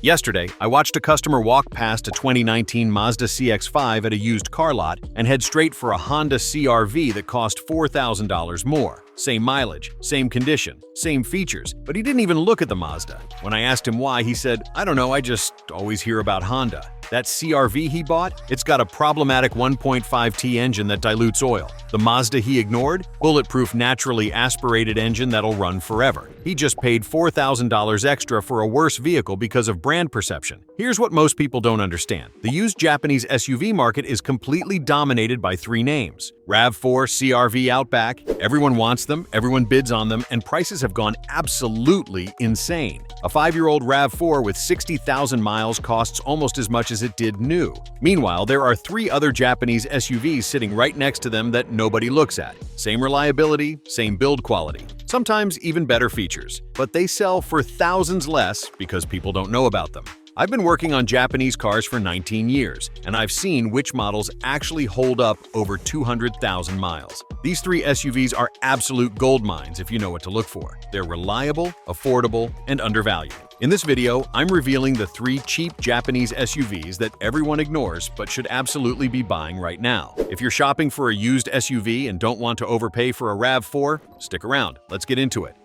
Yesterday, I watched a customer walk past a 2019 Mazda CX-5 at a used car lot and head straight for a Honda CR-V that cost $4,000 more. Same mileage, same condition, same features, but he didn't even look at the Mazda. When I asked him why, he said, "I don't know, I just always hear about Honda." That CR-V he bought, it's got a problematic 1.5T engine that dilutes oil. The Mazda he ignored? Bulletproof naturally aspirated engine that'll run forever. He just paid $4,000 extra for a worse vehicle because of brand perception. Here's what most people don't understand. The used Japanese SUV market is completely dominated by three names: RAV4, CR-V, Outback. Everyone wants them, everyone bids on them, and prices have gone absolutely insane. A 5-year-old RAV4 with 60,000 miles costs almost as much as it did new. Meanwhile, there are 3 other Japanese SUVs sitting right next to them that nobody looks at. Same reliability, same build quality, sometimes even better features. But they sell for thousands less because people don't know about them. I've been working on Japanese cars for 19 years, and I've seen which models actually hold up over 200,000 miles. These 3 SUVs are absolute gold mines if you know what to look for. They're reliable, affordable, and undervalued. In this video, I'm revealing the 3 cheap Japanese SUVs that everyone ignores but should absolutely be buying right now. If you're shopping for a used SUV and don't want to overpay for a RAV4, stick around. Let's get into it.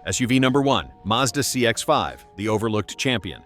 SUV number 1, Mazda CX-5, the overlooked champion.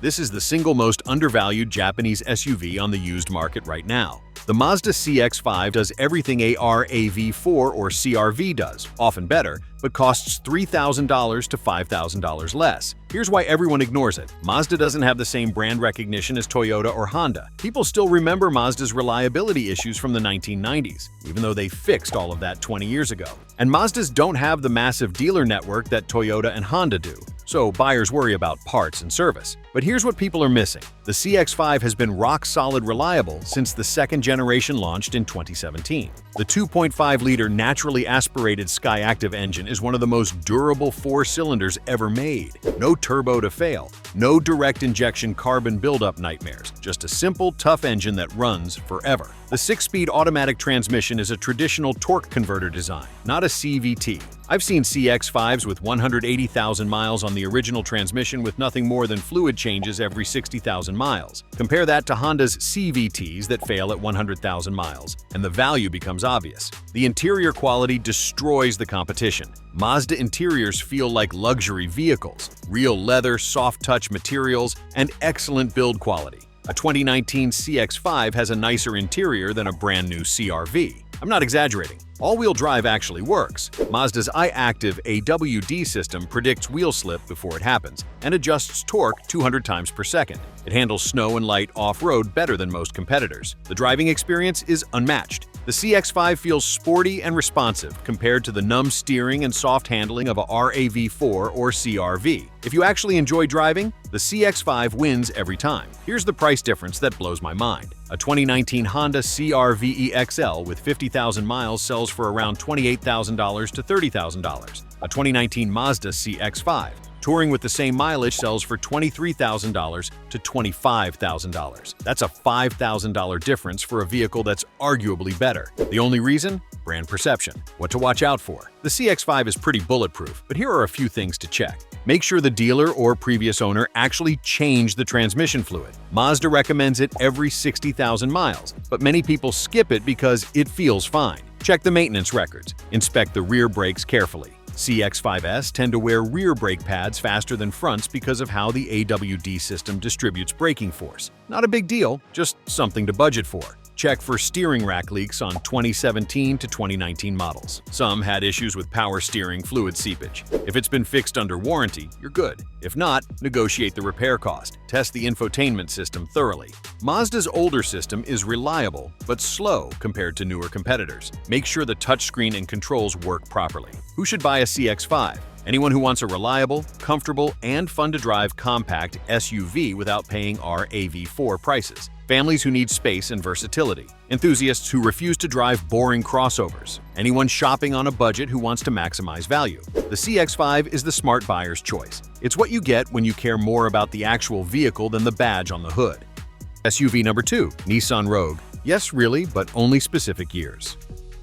This is the single most undervalued Japanese SUV on the used market right now. The Mazda CX-5 does everything a RAV4 or CR-V does, often better, but costs $3,000 to $5,000 less. Here's why everyone ignores it. Mazda doesn't have the same brand recognition as Toyota or Honda. People still remember Mazda's reliability issues from the 1990s, even though they fixed all of that 20 years ago. And Mazdas don't have the massive dealer network that Toyota and Honda do, so buyers worry about parts and service. But here's what people are missing. The CX-5 has been rock-solid reliable since the second generation launched in 2017. The 2.5-liter naturally aspirated Skyactiv engine is one of the most durable 4 cylinders ever made. No turbo to fail, no direct injection carbon buildup nightmares, just a simple, tough engine that runs forever. The 6-speed automatic transmission is a traditional torque converter design, not a CVT. I've seen CX-5s with 180,000 miles on the original transmission with nothing more than fluid changes every 60,000 miles. Compare that to Honda's CVTs that fail at 100,000 miles, and the value becomes obvious. The interior quality destroys the competition. Mazda interiors feel like luxury vehicles, real leather, soft-touch materials, and excellent build quality. A 2019 CX-5 has a nicer interior than a brand-new CR-V. I'm not exaggerating. All-wheel drive actually works. Mazda's iActive AWD system predicts wheel slip before it happens and adjusts torque 200 times per second. It handles snow and light off-road better than most competitors. The driving experience is unmatched. The CX-5 feels sporty and responsive compared to the numb steering and soft handling of a RAV4 or CR-V. If you actually enjoy driving, the CX-5 wins every time. Here's the price difference that blows my mind. A 2019 Honda CR-V XL with 50,000 miles sells for around $28,000 to $30,000. A 2019 Mazda CX-5 touring with the same mileage sells for $23,000 to $25,000. That's a $5,000 difference for a vehicle that's arguably better. The only reason? Brand perception. What to watch out for? The CX-5 is pretty bulletproof, but here are a few things to check. Make sure the dealer or previous owner actually changed the transmission fluid. Mazda recommends it every 60,000 miles, but many people skip it because it feels fine. Check the maintenance records. Inspect the rear brakes carefully. CX-5s tend to wear rear brake pads faster than fronts because of how the AWD system distributes braking force. Not a big deal, just something to budget for. Check for steering rack leaks on 2017 to 2019 models. Some had issues with power steering fluid seepage. If it's been fixed under warranty, you're good. If not, negotiate the repair cost. Test the infotainment system thoroughly. Mazda's older system is reliable but slow compared to newer competitors. Make sure the touchscreen and controls work properly. Who should buy a CX-5? Anyone who wants a reliable, comfortable, and fun-to-drive compact SUV without paying RAV4 prices. Families who need space and versatility. Enthusiasts who refuse to drive boring crossovers. Anyone shopping on a budget who wants to maximize value. The CX-5 is the smart buyer's choice. It's what you get when you care more about the actual vehicle than the badge on the hood. SUV number 2, Nissan Rogue. Yes, really, but only specific years.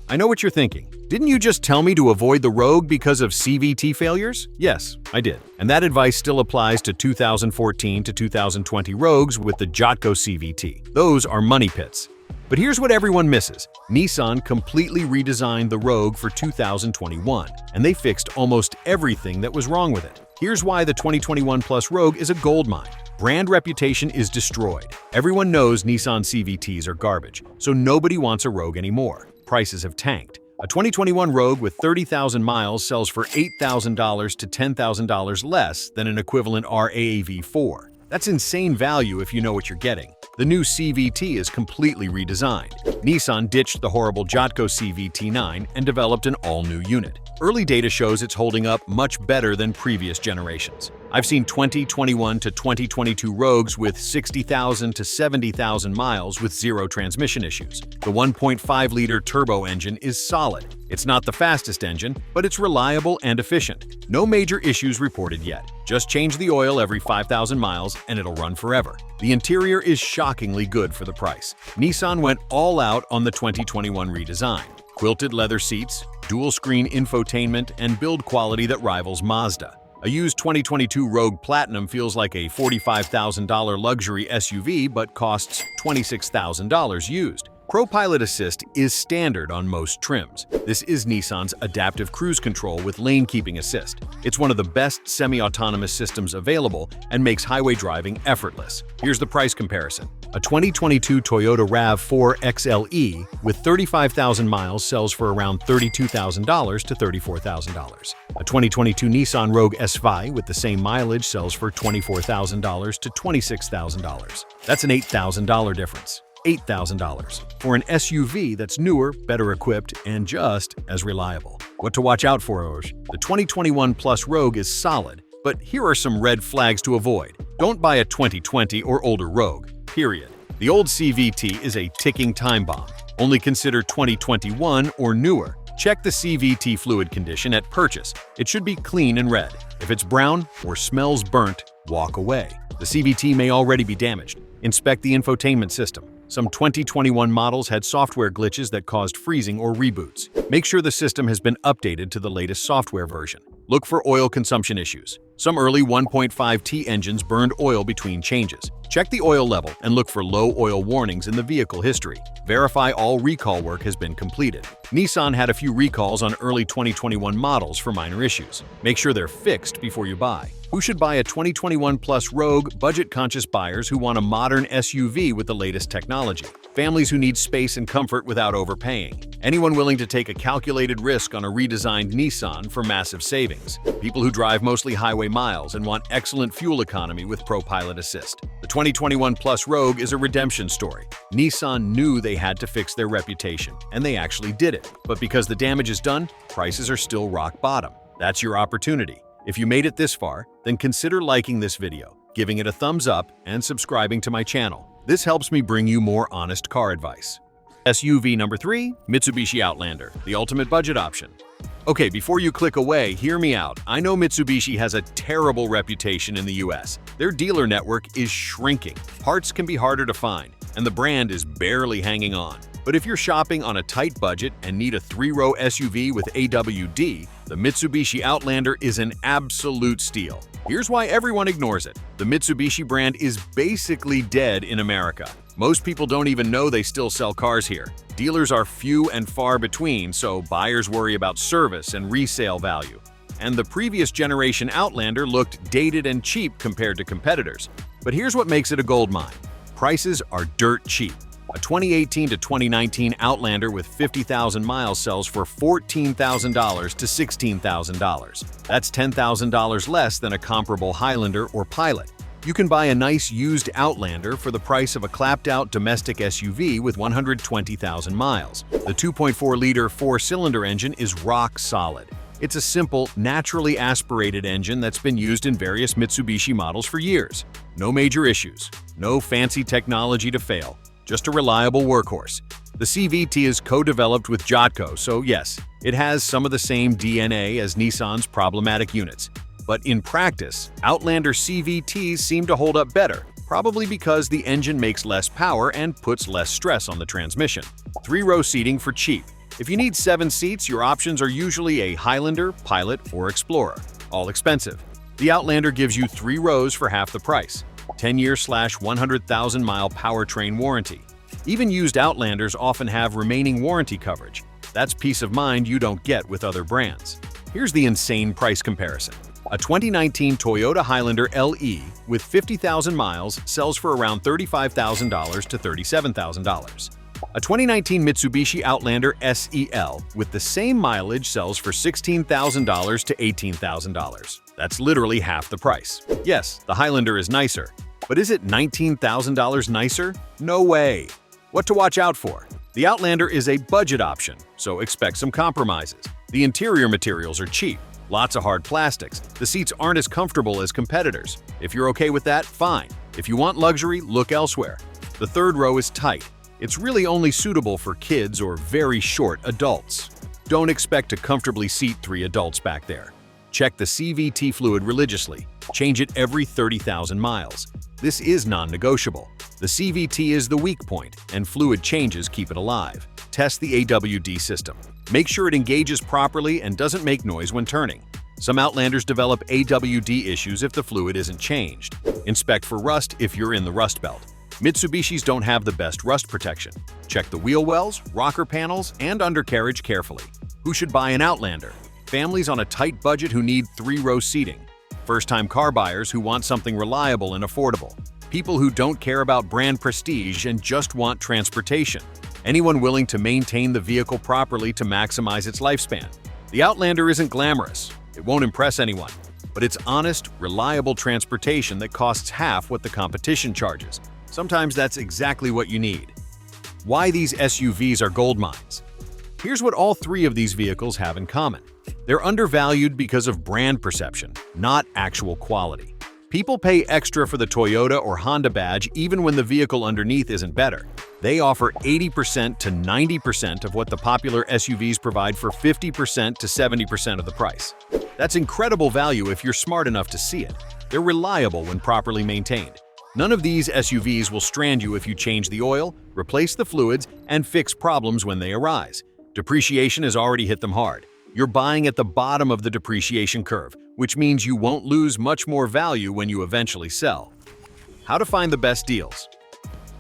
I know what you're thinking. Didn't you just tell me to avoid the Rogue because of CVT failures? Yes, I did. And that advice still applies to 2014 to 2020 Rogues with the Jotco CVT. Those are money pits. But here's what everyone misses. Nissan completely redesigned the Rogue for 2021, and they fixed almost everything that was wrong with it. Here's why the 2021 Plus Rogue is a goldmine. Brand reputation is destroyed. Everyone knows Nissan CVTs are garbage, so nobody wants a Rogue anymore. Prices have tanked. A 2021 Rogue with 30,000 miles sells for $8,000 to $10,000 less than an equivalent RAAV4. That's insane value if you know what you're getting. The new CVT is completely redesigned. Nissan ditched the horrible Jotco CVT9 and developed an all-new unit. Early data shows it's holding up much better than previous generations. I've seen 2021 to 2022 Rogues with 60,000 to 70,000 miles with zero transmission issues. The 1.5-liter turbo engine is solid. It's not the fastest engine, but it's reliable and efficient. No major issues reported yet. Just change the oil every 5,000 miles and it'll run forever. The interior is shockingly good for the price. Nissan went all out on the 2021 redesign. Quilted leather seats, dual-screen infotainment, and build quality that rivals Mazda. A used 2022 Rogue Platinum feels like a $45,000 luxury SUV but costs $26,000 used. ProPilot Assist is standard on most trims. This is Nissan's adaptive cruise control with lane-keeping assist. It's one of the best semi-autonomous systems available and makes highway driving effortless. Here's the price comparison. A 2022 Toyota RAV4 XLE with 35,000 miles sells for around $32,000 to $34,000. A 2022 Nissan Rogue S5 with the same mileage sells for $24,000 to $26,000. That's an $8,000 difference. $8,000 for an SUV that's newer, better equipped, and just as reliable. What to watch out for, Oj? The 2021 Plus Rogue is solid, but here are some red flags to avoid. Don't buy a 2020 or older Rogue, period. The old CVT is a ticking time bomb. Only consider 2021 or newer. Check the CVT fluid condition at purchase. It should be clean and red. If it's brown or smells burnt, walk away. The CVT may already be damaged. Inspect the infotainment system. Some 2021 models had software glitches that caused freezing or reboots. Make sure the system has been updated to the latest software version. Look for oil consumption issues. Some early 1.5T engines burned oil between changes. Check the oil level and look for low oil warnings in the vehicle history. Verify all recall work has been completed. Nissan had a few recalls on early 2021 models for minor issues. Make sure they're fixed before you buy. Who should buy a 2021 Plus Rogue? Budget-conscious buyers who want a modern SUV with the latest technology. Families who need space and comfort without overpaying. Anyone willing to take a calculated risk on a redesigned Nissan for massive savings. People who drive mostly highway miles and want excellent fuel economy with ProPilot Assist. The 2021 Plus Rogue is a redemption story. Nissan knew they had to fix their reputation, and they actually did it. But because the damage is done, prices are still rock bottom. That's your opportunity. If you made it this far, then consider liking this video, giving it a thumbs up, and subscribing to my channel. This helps me bring you more honest car advice. SUV number 3, Mitsubishi Outlander, the ultimate budget option. Okay, before you click away, hear me out. I know Mitsubishi has a terrible reputation in the US. Their dealer network is shrinking. Parts can be harder to find, and the brand is barely hanging on. But if you're shopping on a tight budget and need a 3-row SUV with AWD, the Mitsubishi Outlander is an absolute steal. Here's why everyone ignores it. The Mitsubishi brand is basically dead in America. Most people don't even know they still sell cars here. Dealers are few and far between, so buyers worry about service and resale value. And the previous generation Outlander looked dated and cheap compared to competitors. But here's what makes it a goldmine. Prices are dirt cheap. A 2018 to 2019 Outlander with 50,000 miles sells for $14,000 to $16,000. That's $10,000 less than a comparable Highlander or Pilot. You can buy a nice used Outlander for the price of a clapped-out domestic SUV with 120,000 miles. The 2.4-liter four-cylinder engine is rock solid. It's a simple, naturally aspirated engine that's been used in various Mitsubishi models for years. No major issues, no fancy technology to fail. Just a reliable workhorse. The CVT is co-developed with Jotco, so yes, it has some of the same DNA as Nissan's problematic units. But in practice, Outlander CVTs seem to hold up better, probably because the engine makes less power and puts less stress on the transmission. 3-row seating for cheap. If you need 7 seats, your options are usually a Highlander, Pilot, or Explorer, all expensive. The Outlander gives you 3 rows for half the price, 10-year/100,000-mile powertrain warranty. Even used Outlanders often have remaining warranty coverage. That's peace of mind you don't get with other brands. Here's the insane price comparison. A 2019 Toyota Highlander LE with 50,000 miles sells for around $35,000 to $37,000. A 2019 Mitsubishi Outlander SEL with the same mileage sells for $16,000 to $18,000. That's literally half the price. Yes, the Highlander is nicer, but is it $19,000 nicer? No way! What to watch out for? The Outlander is a budget option, so expect some compromises. The interior materials are cheap, lots of hard plastics. The seats aren't as comfortable as competitors. If you're okay with that, fine. If you want luxury, look elsewhere. The third row is tight. It's really only suitable for kids or very short adults. Don't expect to comfortably seat 3 adults back there. Check the CVT fluid religiously. Change it every 30,000 miles. This is non-negotiable. The CVT is the weak point, and fluid changes keep it alive. Test the AWD system. Make sure it engages properly and doesn't make noise when turning. Some Outlanders develop AWD issues if the fluid isn't changed. Inspect for rust if you're in the rust belt. Mitsubishis don't have the best rust protection. Check the wheel wells, rocker panels, and undercarriage carefully. Who should buy an Outlander? Families on a tight budget who need 3-row seating. First-time car buyers who want something reliable and affordable. People who don't care about brand prestige and just want transportation. Anyone willing to maintain the vehicle properly to maximize its lifespan. The Outlander isn't glamorous. It won't impress anyone. But it's honest, reliable transportation that costs half what the competition charges. Sometimes that's exactly what you need. Why these SUVs are gold mines. Here's what all 3 of these vehicles have in common. They're undervalued because of brand perception, not actual quality. People pay extra for the Toyota or Honda badge even when the vehicle underneath isn't better. They offer 80% to 90% of what the popular SUVs provide for 50% to 70% of the price. That's incredible value if you're smart enough to see it. They're reliable when properly maintained. None of these SUVs will strand you if you change the oil, replace the fluids, and fix problems when they arise. Depreciation has already hit them hard. You're buying at the bottom of the depreciation curve, which means you won't lose much more value when you eventually sell. How to find the best deals.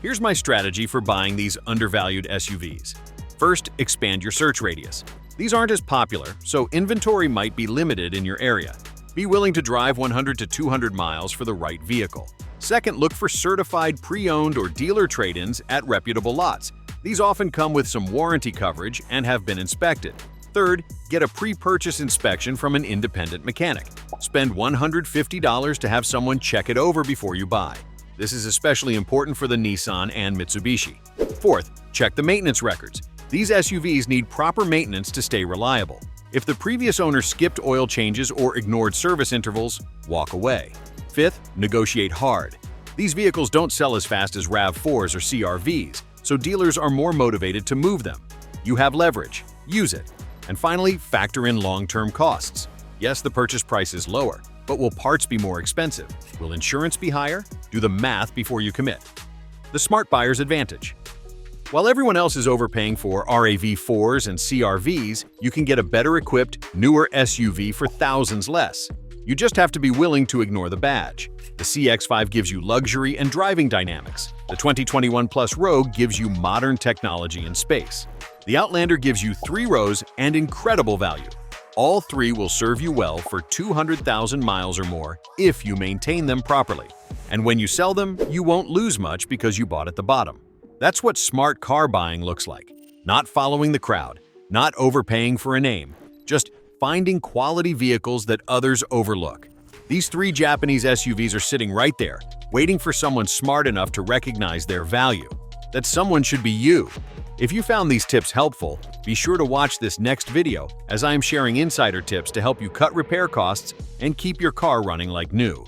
Here's my strategy for buying these undervalued SUVs. First, expand your search radius. These aren't as popular, so inventory might be limited in your area. Be willing to drive 100 to 200 miles for the right vehicle. Second, look for certified pre-owned or dealer trade-ins at reputable lots. These often come with some warranty coverage and have been inspected. Third, get a pre-purchase inspection from an independent mechanic. Spend $150 to have someone check it over before you buy. This is especially important for the Nissan and Mitsubishi. Fourth, check the maintenance records. These SUVs need proper maintenance to stay reliable. If the previous owner skipped oil changes or ignored service intervals, walk away. Fifth, negotiate hard. These vehicles don't sell as fast as RAV4s or CR-Vs, so dealers are more motivated to move them. You have leverage. Use it. And finally, factor in long-term costs. Yes, the purchase price is lower, but will parts be more expensive? Will insurance be higher? Do the math before you commit. The smart buyer's advantage. While everyone else is overpaying for RAV4s and CR-Vs, you can get a better-equipped, newer SUV for thousands less. You just have to be willing to ignore the badge. The CX-5 gives you luxury and driving dynamics. The 2021 Plus Rogue gives you modern technology and space. The Outlander gives you 3 rows and incredible value. All 3 will serve you well for 200,000 miles or more if you maintain them properly. And when you sell them, you won't lose much because you bought at the bottom. That's what smart car buying looks like. Not following the crowd, not overpaying for a name, just finding quality vehicles that others overlook. These 3 Japanese SUVs are sitting right there, waiting for someone smart enough to recognize their value. That someone should be you. If you found these tips helpful, be sure to watch this next video as I am sharing insider tips to help you cut repair costs and keep your car running like new.